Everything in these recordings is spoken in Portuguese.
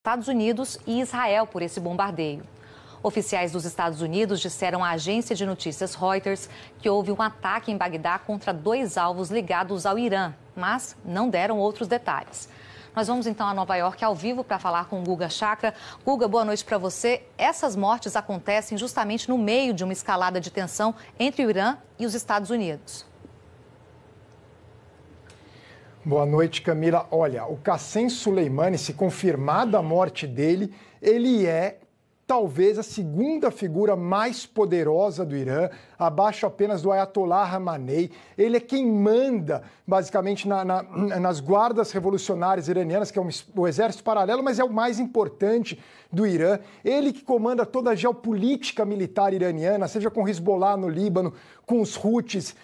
Estados Unidos e Israel por esse bombardeio. Oficiais dos Estados Unidos disseram à agência de notícias Reuters que houve um ataque em Bagdá contra 2 alvos ligados ao Irã, mas não deram outros detalhes. Nós vamos então a Nova York ao vivo para falar com o Guga Chakra. Guga, boa noite para você. Essas mortes acontecem justamente no meio de uma escalada de tensão entre o Irã e os Estados Unidos. Boa noite, Camila. Olha, o Qassem Soleimani, se confirmada a morte dele, ele é talvez a segunda figura mais poderosa do Irã, abaixo apenas do Ayatollah Khamenei. Ele é quem manda, basicamente, nas guardas revolucionárias iranianas, que é o exército paralelo, mas é o mais importante do Irã. Ele que comanda toda a geopolítica militar iraniana, seja com Hezbollah no Líbano, com os Houthis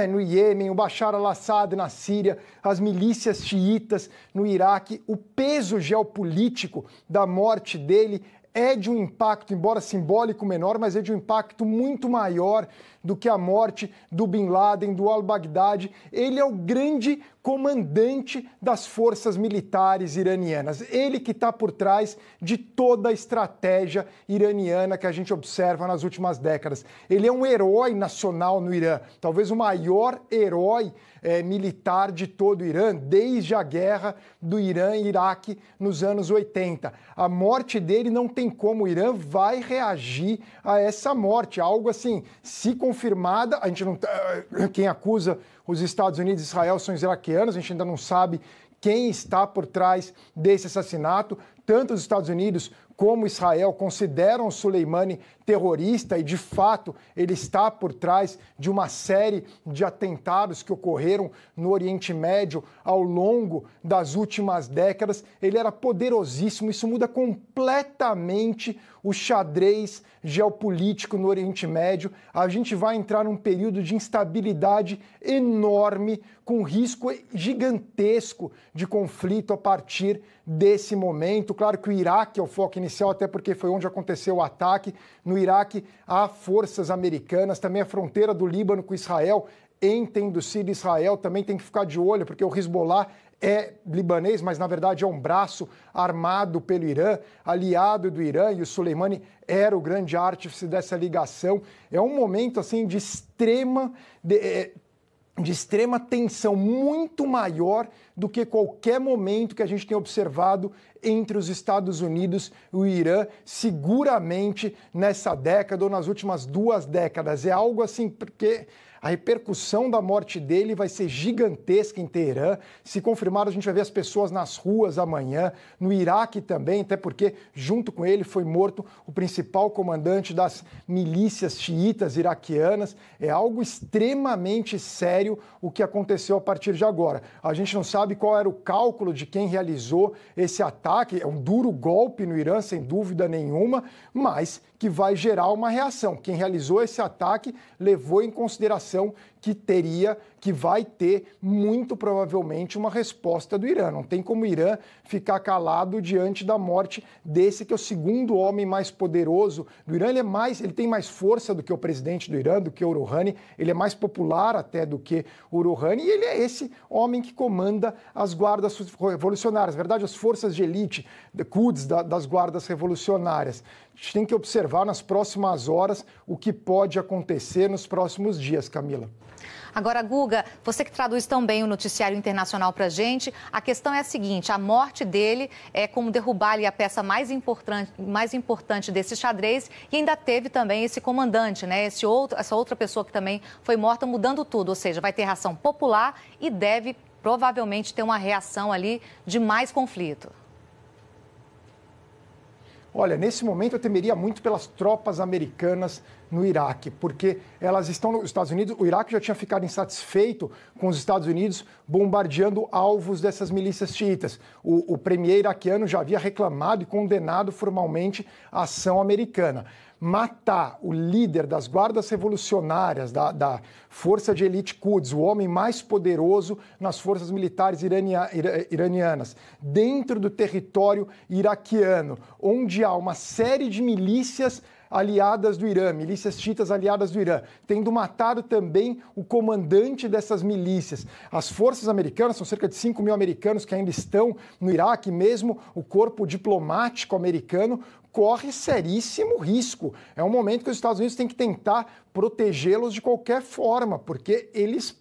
no Iêmen, o Bashar al-Assad na Síria, as milícias xiitas no Iraque. O peso geopolítico da morte dele é de um impacto, embora simbólico menor, mas é de um impacto muito maior do que a morte do Bin Laden, do al-Baghdadi. Ele é o grande comandante das forças militares iranianas. Ele que está por trás de toda a estratégia iraniana que a gente observa nas últimas décadas. Ele é um herói nacional no Irã, talvez o maior herói militar de todo o Irã, desde a guerra do Irã e Iraque nos anos 80. A morte dele não tem como, o Irã vai reagir a essa morte, algo assim, se confirmada, a gente não, quem acusa os Estados Unidos e Israel são os iraquianos, a gente ainda não sabe quem está por trás desse assassinato. Tanto os Estados Unidos como Israel consideram o Soleimani terrorista e, de fato, ele está por trás de uma série de atentados que ocorreram no Oriente Médio ao longo das últimas décadas. Ele era poderosíssimo, isso muda completamente o xadrez geopolítico no Oriente Médio. A gente vai entrar num período de instabilidade enorme, com risco gigantesco de conflito a partir desse momento. Claro que o Iraque é o foco inicial, até porque foi onde aconteceu o ataque. No Iraque há forças americanas, também a fronteira do Líbano com Israel, entendo Síria e Israel, também tem que ficar de olho, porque o Hezbollah é libanês, mas na verdade é um braço armado pelo Irã, aliado do Irã, e o Soleimani era o grande artífice dessa ligação. É um momento assim de extrema tensão, muito maior do que qualquer momento que a gente tem observado entre os Estados Unidos e o Irã, seguramente nessa década ou nas últimas 2 décadas. É algo assim, porque a repercussão da morte dele vai ser gigantesca em Teherã. Se confirmado, a gente vai ver as pessoas nas ruas amanhã. No Iraque também, até porque, junto com ele, foi morto o principal comandante das milícias xiitas iraquianas. É algo extremamente sério o que aconteceu a partir de agora. A gente não sabe qual era o cálculo de quem realizou esse ataque. É um duro golpe no Irã, sem dúvida nenhuma, mas que vai gerar uma reação. Quem realizou esse ataque levou em consideração que vai ter, muito provavelmente, uma resposta do Irã. Não tem como o Irã ficar calado diante da morte desse, que é o segundo homem mais poderoso do Irã. Ele tem mais força do que o presidente do Irã, do que o Rouhani, ele é mais popular até do que o Rouhani, e ele é esse homem que comanda as guardas revolucionárias, na verdade, as forças de elite, Quds, das guardas revolucionárias. A gente tem que observar nas próximas horas o que pode acontecer nos próximos dias, Camila. Agora, Guga, você que traduz tão bem o noticiário internacional para a gente, a questão é a seguinte: a morte dele é como derrubar ali a peça mais importante desse xadrez, e ainda teve também esse comandante, né? Essa outra pessoa que também foi morta, mudando tudo, ou seja, vai ter reação popular e deve provavelmente ter uma reação ali de mais conflito. Olha, nesse momento eu temeria muito pelas tropas americanas no Iraque, porque elas estão nos Estados Unidos. O Iraque já tinha ficado insatisfeito com os Estados Unidos bombardeando alvos dessas milícias xiitas. O premier iraquiano já havia reclamado e condenado formalmente a ação americana. Matar o líder das guardas revolucionárias, da força de elite Quds, o homem mais poderoso nas forças militares iranianas, dentro do território iraquiano, onde há uma série de milícias aliadas do Irã, milícias xiitas aliadas do Irã, tendo matado também o comandante dessas milícias. As forças americanas, são cerca de 5 mil americanos que ainda estão no Iraque, mesmo o corpo diplomático americano corre seríssimo risco. É um momento que os Estados Unidos têm que tentar protegê-los de qualquer forma, porque eles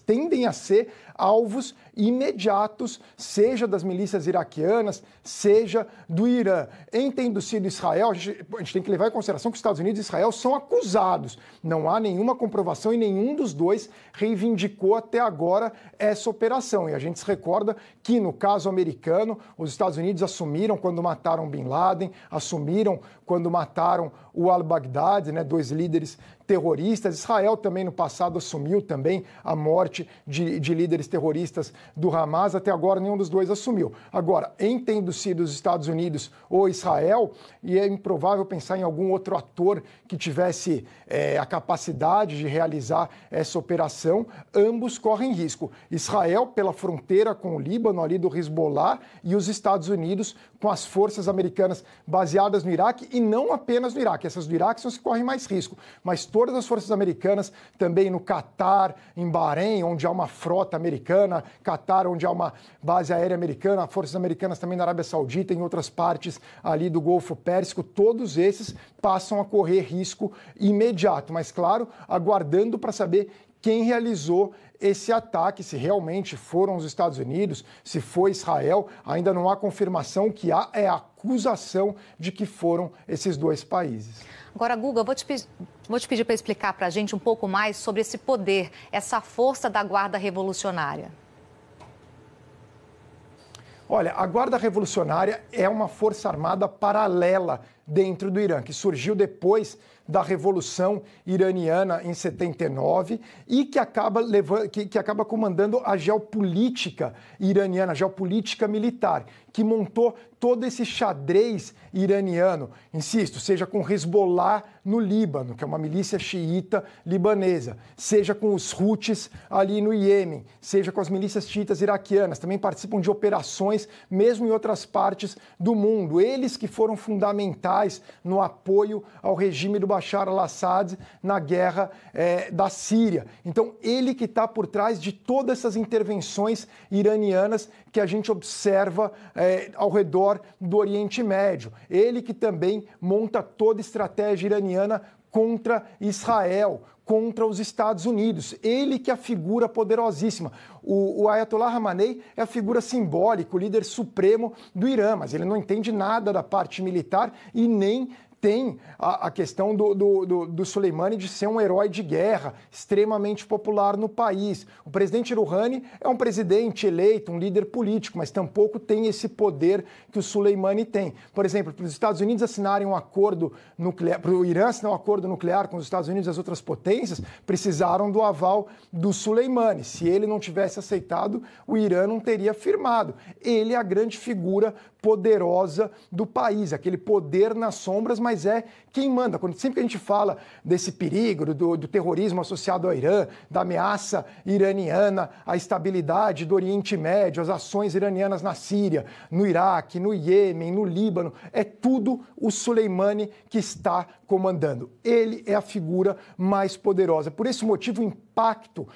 tendem a ser alvos imediatos, seja das milícias iraquianas, seja do Irã. Em tendo sido Israel, a gente tem que levar em consideração que os Estados Unidos e Israel são acusados. Não há nenhuma comprovação e nenhum dos dois reivindicou até agora essa operação. E a gente se recorda que, no caso americano, os Estados Unidos assumiram quando mataram Bin Laden, assumiram quando mataram o al-Baghdadi, né, 2 líderes terroristas. Israel também no passado assumiu também a morte de líderes terroristas do Hamas. Até agora nenhum dos dois assumiu. Agora, em tendo sido os Estados Unidos ou Israel, e é improvável pensar em algum outro ator que tivesse a capacidade de realizar essa operação, ambos correm risco. Israel pela fronteira com o Líbano, ali do Hezbollah, e os Estados Unidos com as forças americanas baseadas no Iraque, e não apenas no Iraque. Essas do Iraque são as que correm mais risco, mas todas as forças americanas também no Catar, em Bahrein, onde há uma frota americana, Catar, onde há uma base aérea americana, forças americanas também na Arábia Saudita, em outras partes ali do Golfo Pérsico, todos esses passam a correr risco imediato, mas claro, aguardando para saber quem realizou esse ataque, se realmente foram os Estados Unidos, se foi Israel. Ainda não há confirmação, que há é a acusação de que foram esses 2 países. Agora, Guga, vou te pedir para explicar para a gente um pouco mais sobre esse poder, essa força da Guarda Revolucionária. Olha, a Guarda Revolucionária é uma força armada paralela dentro do Irã, que surgiu depois da Revolução Iraniana em 79 e que acaba comandando a geopolítica iraniana, a geopolítica militar, que montou todo esse xadrez iraniano, insisto, seja com Hezbollah no Líbano, que é uma milícia xiita libanesa, seja com os Houthis ali no Iêmen, seja com as milícias xiitas iraquianas, também participam de operações mesmo em outras partes do mundo. Eles que foram fundamentais no apoio ao regime do Bashar al-Assad na guerra da Síria. Então, ele que está por trás de todas essas intervenções iranianas que a gente observa ao redor do Oriente Médio. Ele que também monta toda a estratégia iraniana contra Israel, contra os Estados Unidos. Ele que é a figura poderosíssima. O Ayatollah Khamenei é a figura simbólica, o líder supremo do Irã, mas ele não entende nada da parte militar e nem tem a questão do Soleimani de ser um herói de guerra, extremamente popular no país. O presidente Rouhani é um presidente eleito, um líder político, mas tampouco tem esse poder que o Soleimani tem. Por exemplo, para os Estados Unidos assinarem um acordo nuclear, para o Irã assinar um acordo nuclear com os Estados Unidos e as outras potências, precisaram do aval do Soleimani. Se ele não tivesse aceitado, o Irã não teria firmado. Ele é a grande figura poderosa do país, aquele poder nas sombras, mas é quem manda. Sempre que a gente fala desse perigo, do terrorismo associado ao Irã, da ameaça iraniana, à estabilidade do Oriente Médio, as ações iranianas na Síria, no Iraque, no Iêmen, no Líbano, é tudo o Soleimani que está comandando. Ele é a figura mais poderosa. Por esse motivo, o impacto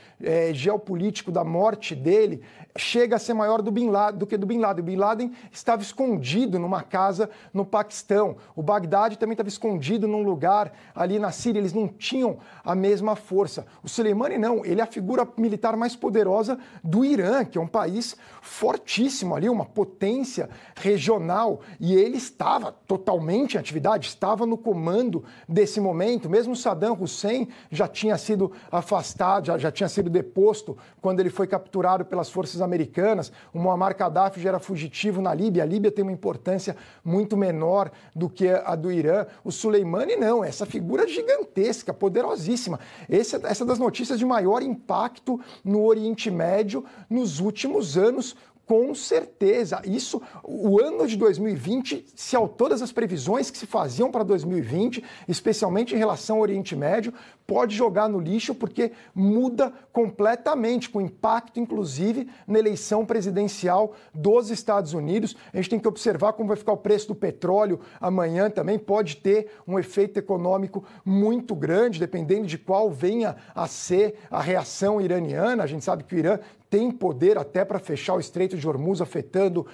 geopolítico da morte dele chega a ser maior do que do Bin Laden. O Bin Laden estava escondido numa casa no Paquistão. O Baghdadi também estava escondido num lugar ali na Síria. Eles não tinham a mesma força. O Soleimani não. Ele é a figura militar mais poderosa do Irã, que é um país fortíssimo ali, uma potência regional. E ele estava totalmente em atividade, estava no comando desse momento. Mesmo Saddam Hussein já tinha sido afastado, já tinha sido deposto quando ele foi capturado pelas forças americanas. O Muammar Gaddafi já era fugitivo na Líbia. A Líbia tem uma importância muito menor do que a do Irã. O Soleimani não, essa figura gigantesca, poderosíssima. Essa das notícias de maior impacto no Oriente Médio nos últimos anos, Com certeza. Isso, o ano de 2020, se todas as previsões que se faziam para 2020, especialmente em relação ao Oriente Médio, pode jogar no lixo porque muda completamente, com impacto, inclusive, na eleição presidencial dos Estados Unidos. A gente tem que observar como vai ficar o preço do petróleo amanhã também. Pode ter um efeito econômico muito grande, dependendo de qual venha a ser a reação iraniana. A gente sabe que o Irã tem poder até para fechar o Estreito de Hormuz, afetando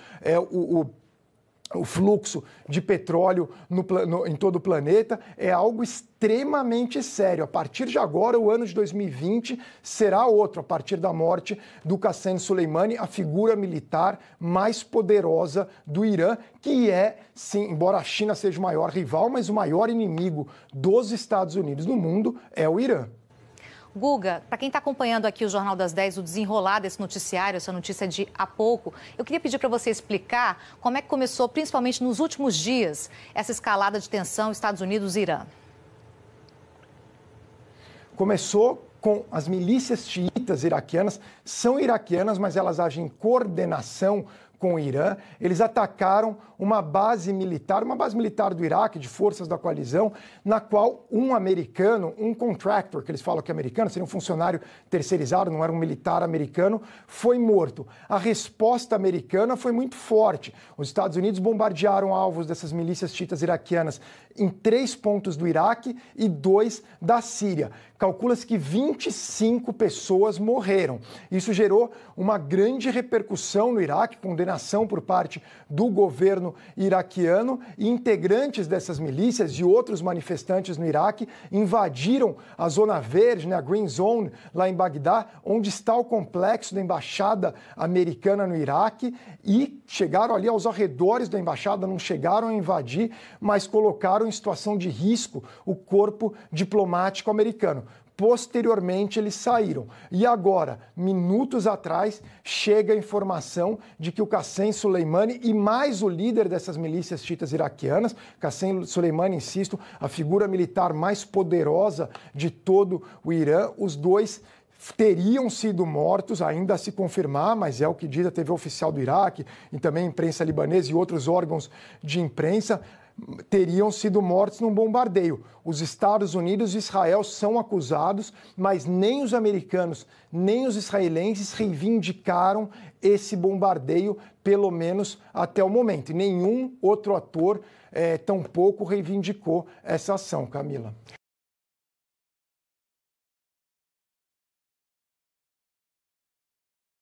o fluxo de petróleo em todo o planeta. É algo extremamente sério. A partir de agora, o ano de 2020 será outro, a partir da morte do Qassem Soleimani, a figura militar mais poderosa do Irã, que é, sim, embora a China seja o maior rival, mas o maior inimigo dos Estados Unidos no mundo é o Irã. Guga, para quem está acompanhando aqui o Jornal das 10, o desenrolar desse noticiário, essa notícia de há pouco, eu queria pedir para você explicar como é que começou, principalmente nos últimos dias, essa escalada de tensão Estados Unidos-Irã. Começou com as milícias xiitas iraquianas, são iraquianas, mas elas agem em coordenação com o Irã. Eles atacaram uma base militar do Iraque, de forças da coalizão, na qual um americano, um contractor, que eles falam que é americano, seria um funcionário terceirizado, não era um militar americano, foi morto. A resposta americana foi muito forte. Os Estados Unidos bombardearam alvos dessas milícias xiitas iraquianas em 3 pontos do Iraque e 2 da Síria. Calcula-se que 25 pessoas morreram. Isso gerou uma grande repercussão no Iraque, condenação por parte do governo iraquiano, e integrantes dessas milícias e outros manifestantes no Iraque invadiram a Zona Verde, a Green Zone, lá em Bagdá, onde está o complexo da Embaixada Americana no Iraque, e chegaram ali aos arredores da embaixada, não chegaram a invadir, mas colocaram em situação de risco o corpo diplomático americano. Posteriormente, eles saíram. E agora, minutos atrás, chega a informação de que o Qassem Soleimani e mais o líder dessas milícias xiitas iraquianas, Qassem Soleimani, insisto, a figura militar mais poderosa de todo o Irã, os dois teriam sido mortos, ainda a se confirmar, mas é o que diz a TV oficial do Iraque e também a imprensa libanesa e outros órgãos de imprensa, teriam sido mortos num bombardeio. Os Estados Unidos e Israel são acusados, mas nem os americanos, nem os israelenses reivindicaram esse bombardeio, pelo menos até o momento. E nenhum outro ator tampouco reivindicou essa ação, Camila.